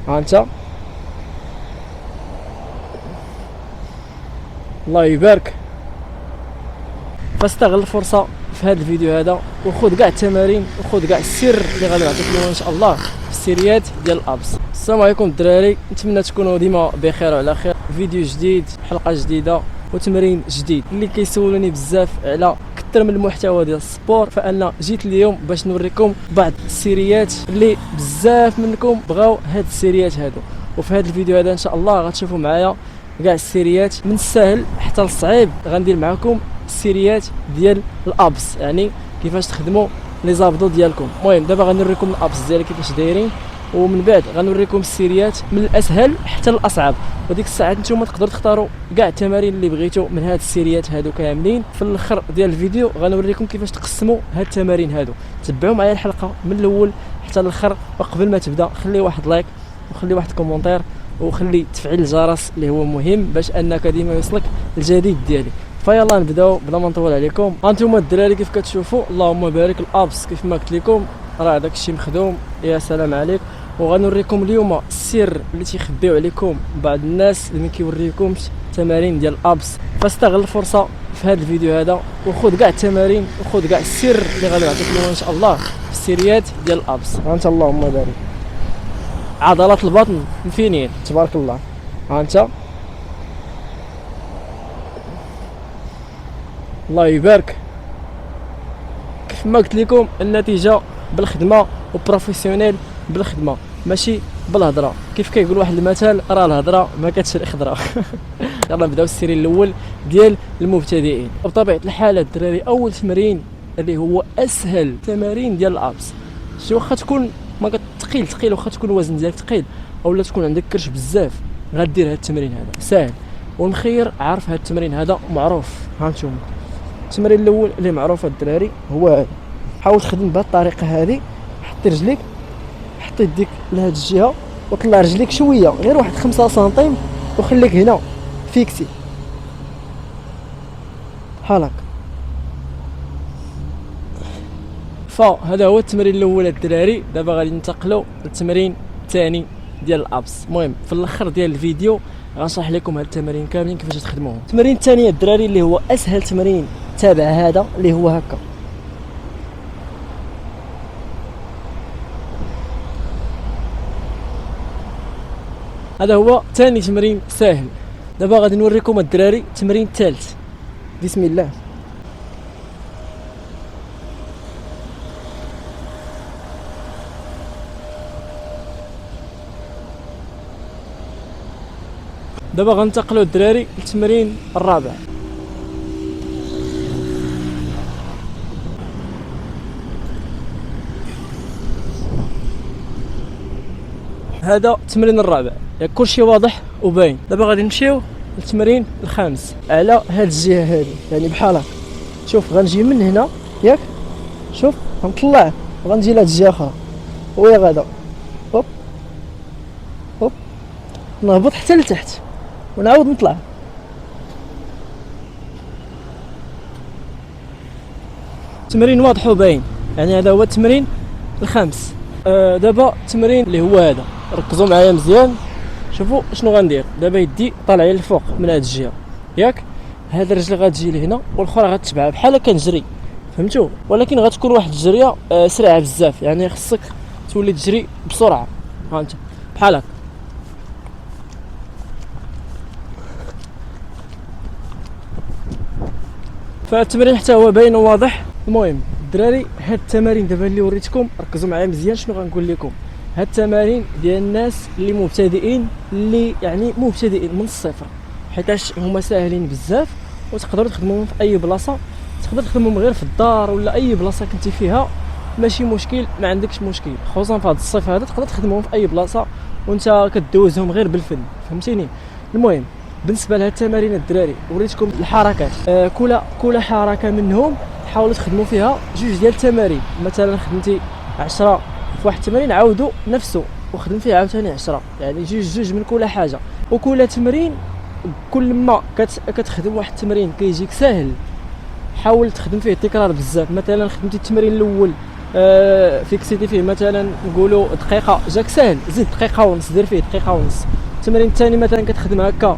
ها انت الله يبارك. فاستغل الفرصه في هذا الفيديو هذا وخذ كاع التمارين وخذ كاع السر اللي غادي نعطيك اليوم ان شاء الله في السيريات ديال الابس. السلام عليكم الدراري، نتمنى تكونوا ديما بخير وعلى خير. فيديو جديد، حلقه جديده وتمرين جديد. اللي كيسولوني بزاف على كثر من المحتوى ديال السبور، فانا جيت اليوم باش نوريكم بعض السيريات اللي بزاف منكم بغاو هاد السيريات هادو. وفي هذا الفيديو هذا ان شاء الله غتشوفوا معايا كاع السيريات من السهل حتى للصعيب. غندير معكم السيريات ديال الابس، يعني كيفاش تخدموا لي زابدو ديالكم. المهم دابا غنوريكم الابس ديالي كيفاش دايرين، ومن بعد غنوريكم السيريات من الاسهل حتى للاصعب. وديك الساعات نتوما تقدروا تختاروا كاع التمارين اللي بغيتوا من هاد السيريات هادو كاملين. في الاخر ديال الفيديو غنوريكم كيفاش تقسموا هاد التمارين هادو. تبعوا معايا الحلقه من الاول حتى الاخر، وقبل ما تبدا خلي واحد لايك وخلي واحد كومونتير وخلي تفعيل الجرس اللي هو مهم باش انك ديما يوصلك الجديد ديالي. فيلا نبداو بلا ما نطول عليكم. هانتوما الدراري كيف كتشوفوا اللهم بارك الابس كيف ما قلت لكم راه داكشي مخدوم. يا سلام عليك. وغنوريكم اليوم السر اللي تيخبيو عليكم بعض الناس اللي ما كيوريكمش تمارين ديال الابس. فاستغل الفرصه في هذا الفيديو هذا وخذ كاع التمارين وخذ كاع السر اللي غادي نعطيك اليوم ان شاء الله في السيريات ديال الابس. ها انت اللهم بارك، عضلات البطن مفينين تبارك الله. ها انت الله يبارك. كيف ما قلت لكم النتيجه بالخدمه وبروفيسيونيل بالخدمه ماشي بالهضره. كيف كيقول واحد المثل راه الهضره ما كتشري خضره. يلا نبداو السيري الاول ديال المبتدئين. بطبيعه الحال الدراري اول تمرين اللي هو اسهل تمارين ديال الابس. شي واخا تكون ما ثقيل واخا تكون الوزن ديالك ثقيل اولا تكون عندك كرش بزاف غدير هذا التمرين هذا ساهل. والمخير عارف هذا التمرين هذا معروف. ها انتم التمرين الاول اللي معروف الدراري هو هذا. حاول تخدم بهذه الطريقه هذه. حطي رجليك، حطي يديك لهاد الجهه وطلع رجليك شويه غير واحد 5 سنتيم وخليك هنا فيكسي بحال هكا. فهذا هو التمرين الاول الدراري. دابا غادي ننتقلوا للتمرين الثاني ديال الابس. المهم في الاخر ديال الفيديو غنشرح لكم هاد التمارين كاملين كيفاش تخدموهم. التمرين الثاني الدراري اللي هو اسهل تمرين تابع هذا اللي هو هكا. هذا هو ثاني تمرين ساهل. دابا غادي نوريكم الدراري التمرين الثالث. بسم الله. دابا غنتقلوا الدراري للتمرين الرابع. هذا التمرين الرابع، ياك كلشي واضح وباين. دابا غادي نمشيو للتمرين الخامس على هاد الجهه هذه، يعني بحال هكا. شوف غنجي من هنا ياك، شوف غنطلع وغنجي لهاد الجهه اخرى ويا غادا هوب هوب نهبط حتى لتحت ونعاود نطلع. تمرين واضح وباين، يعني هذا هو التمرين الخامس. دابا التمرين اللي هو هذا، ركزوا معايا مزيان. شوفوا شنو غندير. دابا يدي طالعين للفوق من هذه الجهه ياك، هذا الرجل غتجي لهنا والاخرى غتتبعها بحال كنجري، فهمتوا؟ ولكن غتكون واحد الجريه سريعه بزاف، يعني خصك تولي تجري بسرعه. ها انت بحال هكا. فالتمرين حتى هو باين وواضح. المهم الدراري هاد التمارين دابا اللي وريتكم ركزوا معايا مزيان شنو غنقول لكم. هاد التمارين ديال الناس اللي مبتدئين، اللي يعني مبتدئين من الصفر، حيتاش هما ساهلين بزاف وتقدروا تخدموهم في اي بلاصه. تقدر تخدمهم غير في الدار ولا اي بلاصه كنتي فيها ماشي مشكل، ما عندكش مشكل. خصوصا في هذا الصيف هذا تقدر تخدمهم في اي بلاصه وانت كدوزهم غير بالفن، فهمتيني؟ المهم بالنسبه لهاد التمارين الدراري وريتكم الحركات. كل حركه منهم حاولوا تخدموا فيها جوج ديال التمارين. مثلا خدمتي 10 في واحد التمرين عاودوا نفسه وخدم فيه عاوتاني 10، يعني جوج من كل حاجه. وكل تمرين كل ما كتخدم واحد التمرين كيجيك ساهل حاول تخدم فيه التكرار بزاف. مثلا خدمتي التمرين الاول فيكسيتي فيه مثلا نقولوا دقيقه، جاك ساهل زيد دقيقه ونص، دير فيه دقيقه ونص. التمرين الثاني مثلا كتخدم هكا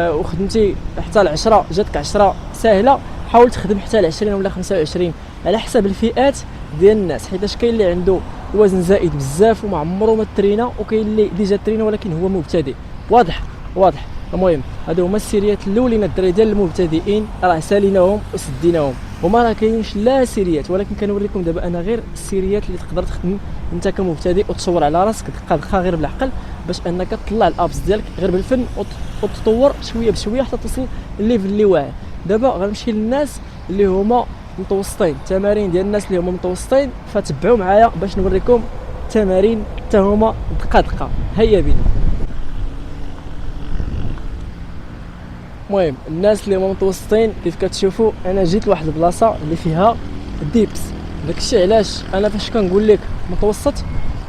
وخدمتي حتى ل 10 جاتك 10 ساهله، حاول تخدم حتى ل 20 ولا 25 على حسب الفئات ديال الناس، حيتاش كاين اللي عنده الوزن زائد بزاف وما عمره ما ترينا، وكاين اللي ديجا ترينا ولكن هو مبتدئ. واضح واضح. المهم هادو هما السيريات الاولين الدراري ديال المبتدئين، راه ساليناهم وسديناهم، وما راه كاينش لا سيريات، ولكن كنوريكم دابا انا غير السيريات اللي تقدر تخدم انت كمبتدئ وتصور على راسك دقه غير بالعقل، باش انك تطلع الابس ديالك غير بالفن وتطور شويه بشويه حتى توصل للليفل اللي واعر. دابا غنمشي للناس اللي هما متوسطين، التمارين ديال الناس اللي هما متوسطين، فتبعوا معايا باش نوريكم تمارين حتى هما دقه. هيا بينا. المهم الناس اللي هما متوسطين كيف كتشوفوا انا جيت لواحد البلاصه اللي فيها ديبس. داكشي علاش انا فاش كنقول لك متوسط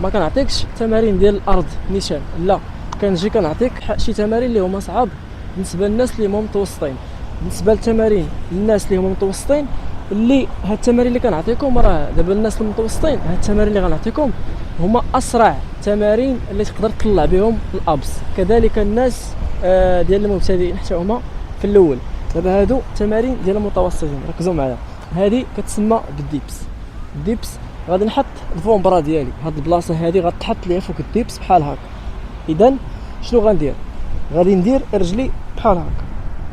ما كنعطيكش تمارين ديال الارض نيشان، لا كنجي كنعطيك شي تمارين اللي هما صعاب بالنسبه للناس اللي هما متوسطين. بالنسبه للتمارين الناس اللي هما متوسطين، اللي هاد التمارين اللي كنعطيكم راه دابا الناس المتوسطين، هاد التمارين اللي غنعطيكم هما اسرع تمارين اللي تقدر تطلع بهم الابس. كذلك الناس ديال المبتدئين حتى هما في الاول. دابا هادو تمارين ديال المتوسطين، ركزوا معايا. هذه كتسمى بالديبس. الديبس غادي نحط الفومبرا ديالي، هاد البلاصه هذه غتحط ليها فوق الديبس بحال هكا. اذا شنو غندير؟ غادي ندير رجلي بحال هكا،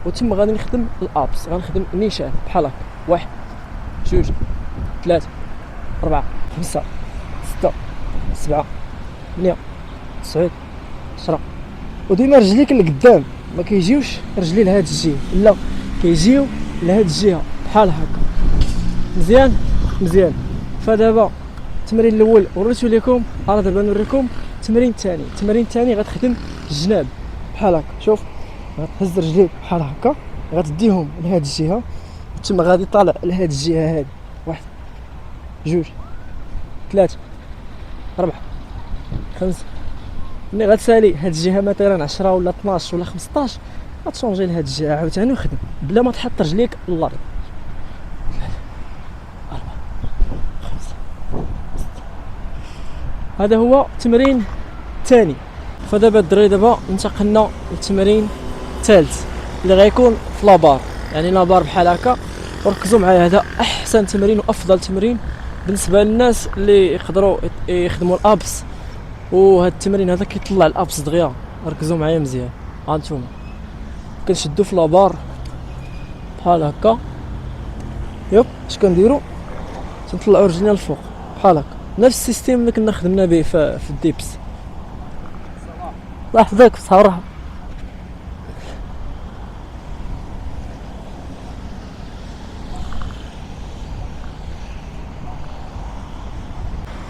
وتما غادي نخدم الابس، غنخدم نيشان بحال هكا. 1 2 3 4 5 6 7 8 9 10. وديما رجليك لقدام، ما كيجيوش رجلي لهاد الجهه، لا كيجيو لهاد الجهه بحال هكا. مزيان. فدابا التمرين الاول وريتو لكم، انا دابا نوريكم التمرين الثاني. التمرين الثاني غتخدم الجناب بحال هكا. شوف غتهز رجليك بحال هكا، غتديهم لهاد الجهه، ثم غادي طالع لهاد الجهه هادي. 1 2 3 4 5. ملي غتسالي هاد الجهه مثلا 10 ولا 12 ولا 15، غتشونجي لهاد الجهه عاوتاني وخدم بلا ما تحط رجليك للارض. 3 4 5 6. هذا هو التمرين الثاني. فدابا الدراري دابا انتقلنا للتمرين الثالث اللي غيكون في لابار، يعني لابار بحال هكا. وركزوا معايا، هذا احسن تمرين وافضل تمرين بالنسبه للناس اللي يقدروا يخدموا الابس، وهذا التمرين هذا كيطلع الابس دغيا. ركزوا معايا مزيان. ها نتوما كنشدو في لابار بحال هكا، يب اش كنديروا؟ تنطلعوا رجلينا الفوق بحال هكا، نفس السيستيم اللي كنا خدمنا به في الديبس. الله يحفظك بصراحه.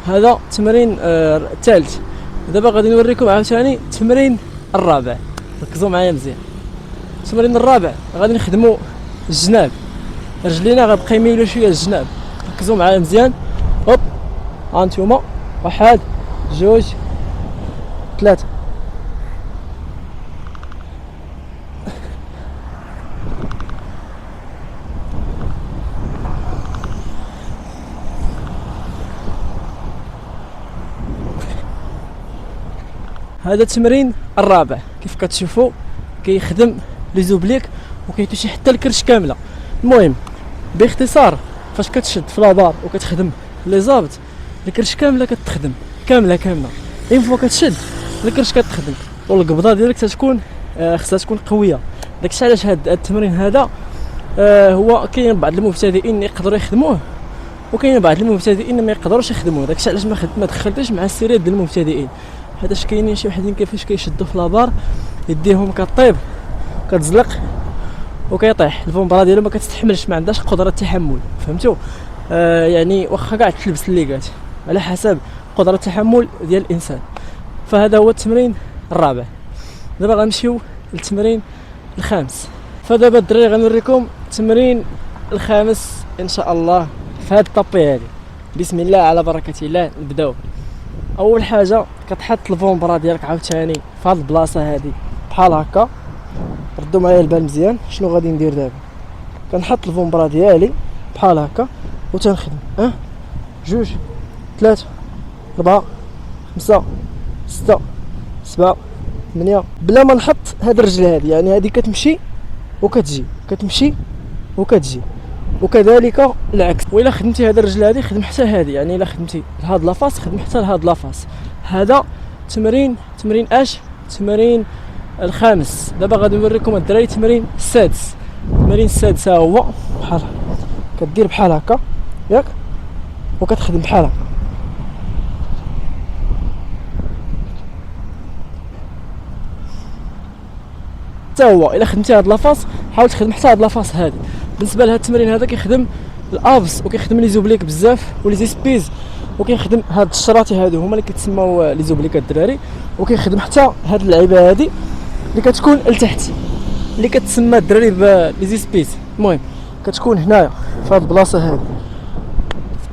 هذا التمرين الثالث. دابا غادي نوريكم عاوتاني التمرين الرابع. ركزوا معايا مزيان. التمرين الرابع غادي نخدموا الجناب، رجلينا غيبقى يميلوا شويه الجناب. ركزوا معايا مزيان. هوب ها نتوما 1 2 3. هذا التمرين الرابع كيف كتشوفوا كيخدم لي زوبليك وكيتمشي حتى الكرش كامله. المهم باختصار، فاش كتشد في لابار وكتخدم لي زابط، الكرش كامله كتخدم كامله. اين فوا كتشد الكرش كتخدم، والقبضه ديالك تكون خصها تكون قويه. داكشي علاش هذا التمرين هذا هو كاين بعض المبتدئين يقدروا يخدموه، وكاين بعض المبتدئين ما يقدروش يخدموه. داكشي علاش ما دخلتش مع السيريات ديال المبتدئين، حيتاش كاينين شي وحدين كيفاش كيشدوا في لابار يديهم كطيب كتزلق وكيطيح الفومبرا ديالو، ما كتستحملش، ما عندهاش قدره التحمل. فهمتوا؟ يعني واخا كاع تلبس الليغات على حسب قدره التحمل ديال الانسان. فهذا هو التمرين الرابع. دابا غنمشيو للتمرين الخامس. فدابا الدراري غنوريكم التمرين الخامس ان شاء الله في هاد الطابي هادي. بسم الله على بركه الله نبداو. اول حاجه كتحط الفومبرا ديالك عاوتاني في هاد البلاصه هادي بحال هكا. ردوا معايا البال مزيان. شنو غادي ندير دابا؟ كنحط الفومبرا ديالي بحال هكا وتنخدم جوج، 3، 4، 5، 6، 7، 8. بلا ما نحط هاد الرجل هادي، يعني هادي كتمشي وكتجي، كتمشي وكتجي، وكذلك العكس. وإلا خدمتي هاد الرجل هادي خدم حتى هادي، يعني إلا خدمتي لهاد لافاس خدم حتى لهاد لافاس. هذا تمرين اش؟ تمرين الخامس. دابا غادي نوريكم الدراري التمرين السادس. التمرين السادس ها هو بحال كدير بحال هكا ياك، وكتخدم بحال هكا. حتى هو الا خدمتي هاد لافاس حاول تخدم حتى هاد لافاس هادي. بالنسبه لهاد التمرين هذا كيخدم الابس وكيخدم لي زوبليك بزاف ولي زيسبيز، وكيخدم هاد الشراطي هادو هما اللي كيتسموا لي زوبليك الدراري، وكيخدم حتى هاد اللعيبه هادي اللي كتكون لتحت اللي كتسمى الدراري بلي زيسبيز. المهم كتكون هنايا في هاد البلاصه هادي.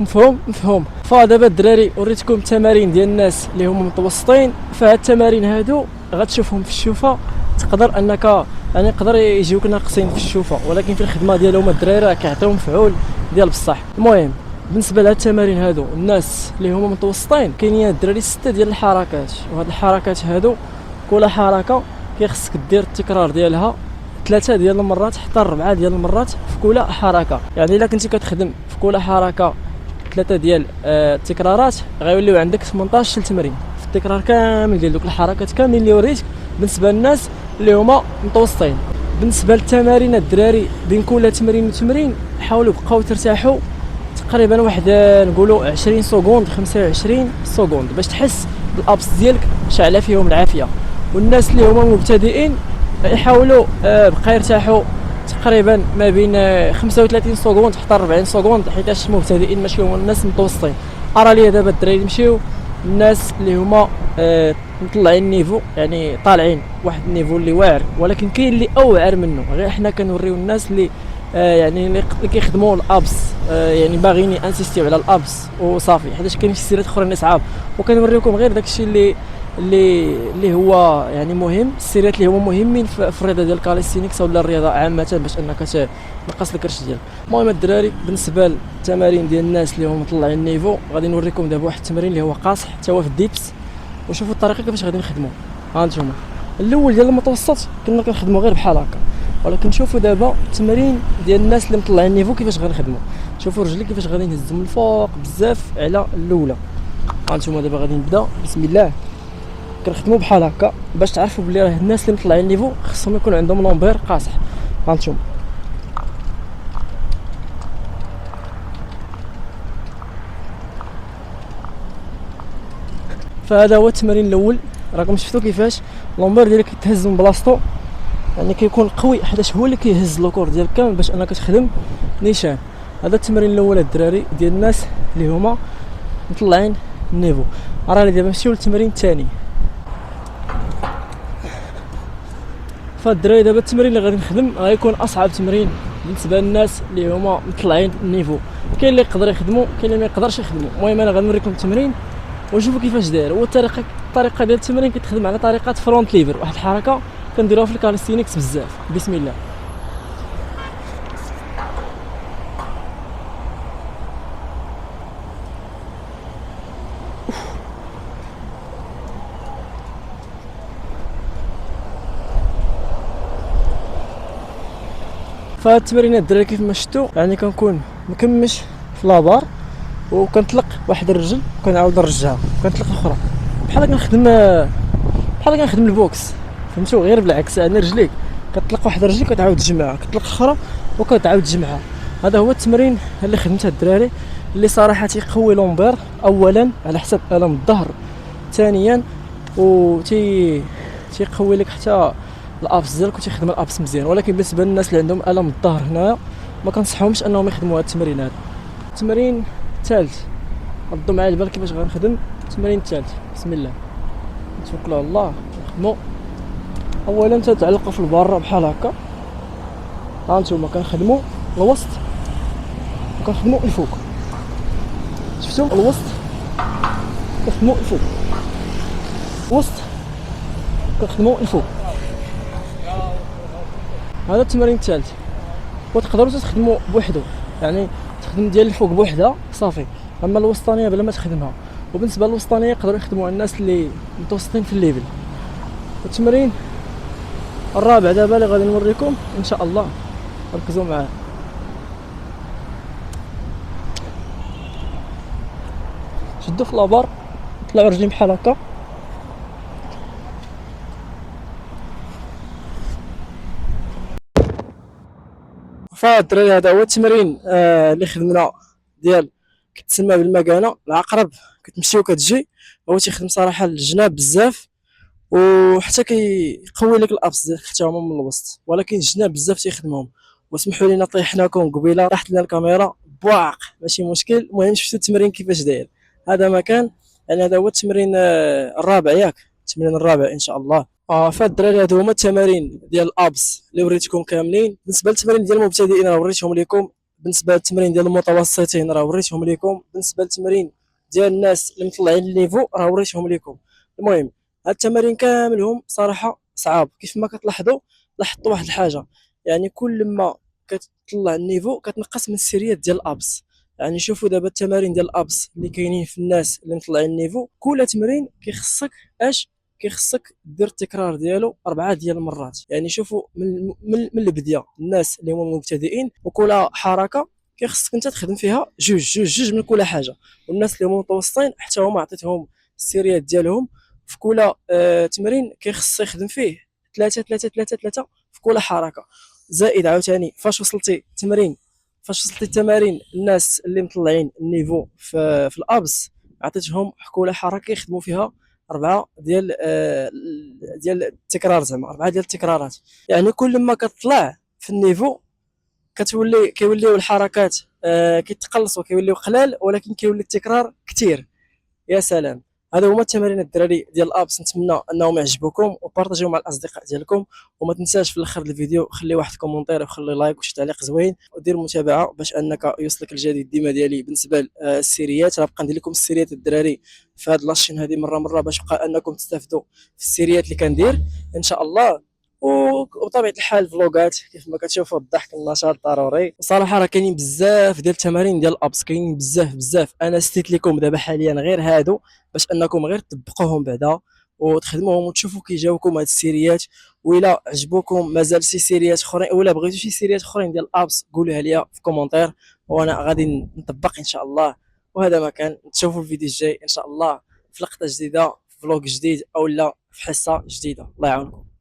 مفهوم. فدابا الدراري وريتكم التمارين ديال الناس اللي هما متوسطين. فهاد التمارين هادو غتشوفهم في الشوفه، تقدر انك يعني يقدر يجيوك ناقصين في الشوفه، ولكن في الخدمه ديالهم الدراري راه كيعطيو مفعول ديال بصح. المهم بالنسبه لهاد التمارين هادو الناس اللي هما متوسطين كاينين الدراري 6 ديال الحركات، وهاد الحركات هادو كل حركه كيخصك دير التكرار ديالها 3 ديال المرات حتى 4 ديال المرات في كل حركه. يعني الا كنتي كتخدم في كل حركه 3 ديال التكرارات غيوليو عندك 18 تمرين في التكرار كامل ديال دوك الحركات كاملين اللي وريتك بالنسبه للناس اللي هما متوسطين. بالنسبه للتمارين الدراري بين كل تمرين وتمرين حاولوا بقاو ترتاحوا تقريبا واحد نقولوا 20 سكوند 25 سكوند باش تحس بالابس ديالك شاعله فيهم العافيه. والناس اللي هما مبتدئين يحاولوا بقى يرتاحوا تقريبا ما بين 35 سكوند حتى 40 سكوند، حيتاش المبتدئين ماشي هما الناس المتوسطين. ارى لي دابا الدراري يمشيو الناس اللي هما مطلعين النيفو، يعني طالعين واحد النيفو اللي واعر، ولكن كاين اللي اوعر منه. غير حنا كنوريو الناس اللي يعني اللي كيخدموا الابس، يعني باغيين انسيستيو على الابس وصافي، حيتاش كاين شي سيرات اخرين صعاب، وكنوريكم غير داكشي اللي هو يعني مهم، السيرات اللي هما مهمين في الرياضه ديال الكاليستينيكس ولا الرياضه عامه باش انك تنقص الكرش ديالك. المهم الدراري بالنسبه للتمارين ديال الناس اللي هما مطلعين النيفو غادي نوريكم دابا واحد التمرين اللي هو قاصح حتى هو في الديبس، وشوفوا الطريقه كيفاش غادي نخدموا. ها انتم الاول ديال المتوسط كنا كنخدموا غير بحال هكا، ولكن شوفوا دابا التمارين ديال الناس اللي مطلعين النيفو كيفاش غنخدموا. شوفوا رجلي كيفاش غادي نهزهم من الفوق بزاف على الاولى. ها انتم دابا غادي نبدا بسم الله. كنخدموا بحال هكا باش تعرفوا بلي راه الناس اللي مطلعين النيفو خصهم يكون عندهم لومبير قاصح. هانتوما فهذا هو التمرين الاول. راكم شفتوا كيفاش لومبير ديالك كيتهز من بلاصتو، يعني كيكون قوي حيت هو اللي كيهز لوكور ديالك كامل باش انك تخدم نيشان. هذا التمرين الاول الدراري ديال الناس اللي هما مطلعين النيفو. راه دابا نمشيو للتمرين الثاني. فالدراري دابا التمرين اللي غادي نخدم غيكون اصعب تمرين بالنسبه للناس اللي هما مطلعين النيفو. كاين اللي يقدر يخدموا كاين اللي ما يقدرش يخدموا. المهم انا غنوريكم التمرين ونشوفوا كيفاش داير. هو الطريقه ديال التمرين كتخدم على طريقه فرونت ليفر، واحد الحركه كنديروها في الكاليستينيكس بزاف. بسم الله. فهاد التمرينات الدراري كيف ما شفتوا يعني كنكون مكمش في لابار وكنطلق واحد الرجل وكنعاود نرجعها وكنطلق الاخرى بحال كنخدم البوكس، فهمتوا؟ غير بالعكس، يعني رجليك كتطلق واحد الرجل كتعاود تجمعها، كتطلق اخرى وكتعاود تجمعها. هذا هو التمرين اللي خدمته الدراري اللي صراحه تيقوي لومبير اولا على حساب الم الظهر، ثانيا تيقوي لك حتى الابس ديالك وتيخدم الابس مزيان. ولكن بالنسبه للناس اللي عندهم الم الظهر هنايا ما كنصحهمش انهم يخدموا هذا التمرين هذا. التمرين الثالث ردوا معايا البال كيفاش غنخدم التمرين الثالث. بسم الله نتوكلوا على الله. نخدموا اولا تتعلقوا في البره بحال هكا. ها انتم كنخدموا الوسط وكنخدموا الفوق، شفتوا الوسط كنخدموا الفوق، الوسط كنخدموا الفوق. هذا التمرين الثالث. وتقدروا تخدموا بوحدو، يعني تخدم ديال الفوق بوحدها صافي، اما الوسطانيه بلا ما تخدمها. وبالنسبه للوسطانيه يقدروا يخدموها الناس اللي متوسطين في الليفل. التمرين الرابع دابا اللي غادي نوريكم ان شاء الله، ركزوا معايا. شدوا في لابار، طلعوا رجلين بحال هكا، فالدراري هذا هو التمرين اللي خدمنا ديال كتسمى بالمكانه العقرب، كتمشي وكتجي. هو تيخدم صراحه الجناب بزاف، وحتى كيقوي لك الابس ديالك حتى هما من الوسط، ولكن الجناب بزاف تيخدمهم. واسمحوا لينا طيحناكم قبيله، طاحت لنا الكاميرا بواق، ماشي مشكل. المهم شفتوا التمرين كيفاش داير. هذا مكان يعني هذا هو التمرين الرابع، ياك التمرين الرابع ان شاء الله. فالدراري هادو هما التمارين ديال الابس اللي وريتكم كاملين. بالنسبه للتمارين ديال المبتدئين راه وريتهم لكم، بالنسبه للتمارين ديال المتوسطين راه وريتهم لكم، بالنسبه للتمارين ديال الناس اللي مطلعين الليفو راه وريتهم لكم. المهم هاد التمارين كاملهم صراحه صعاب. كيف ما كتلاحظوا لاحظتوا واحد الحاجه، يعني كل ما كتطلع النيفو كتنقص من السيريات ديال الابس. يعني شوفوا دابا التمارين ديال الابس اللي كاينين في الناس اللي مطلعين النيفو، كل تمرين كيخصك كيخصك دير التكرار ديالو 4 ديال المرات. يعني شوفوا من البدايه الناس اللي هما مبتدئين، وكل حركه كيخصك انت تخدم فيها جوج من كل حاجه. والناس اللي هما متوسطين حتى هما عطيتهم السيريات ديالهم في كل تمرين كيخص يخدم فيه 3 في كل حركه. زائد عاوتاني فاش وصلتي التمارين الناس اللي مطلعين النيفو في الابس، عطيتهم كل حركه يخدموا فيها 4 ديال التكرار، زعما 4 ديال التكرارات. يعني كل ما كتطلع في النيفو كيوليو الحركات كيتقلصوا، كيوليو قلال، ولكن كيولي التكرار كثير. يا سلام. هذا هما التمارين الدراري ديال الابس، نتمنى انهم يعجبوكم وبارطاجيو مع الاصدقاء ديالكم. وما تنساش في الاخر الفيديو خلي واحد كومونتير وخلي لايك وشي تعليق زوين، ودير متابعه باش انك يوصلك الجديد ديما ديالي. بالنسبه للسيريات غنبقى ندير لكم السيريات الدراري في هاد لاشين هذه مره باش بقى انكم تستافدوا في السيريات اللي كندير ان شاء الله. وبطبيعه الحال فلوغات كيف ما كتشوفوا، الضحك النشاط ضروري. وصراحه راه كاينين بزاف ديال التمارين ديال الابس، كاينين بزاف. انا ستيت لكم دابا حاليا غير هادو باش انكم غير تطبقوهم بعدا وتخدموهم وتشوفوا كيجاوكم هاد السيريات. وإلا عجبوكم مازال شي سيريات اخرين، ولا بغيتو شي سيريات اخرين ديال الابس قولوها لي في كومونتير وانا غادي نطبق ان شاء الله. وهذا ما كان، نشوفوا الفيديو الجاي ان شاء الله في لقطه جديده، في فلوق جديد، او لا في حصه جديده. الله يعاونكم.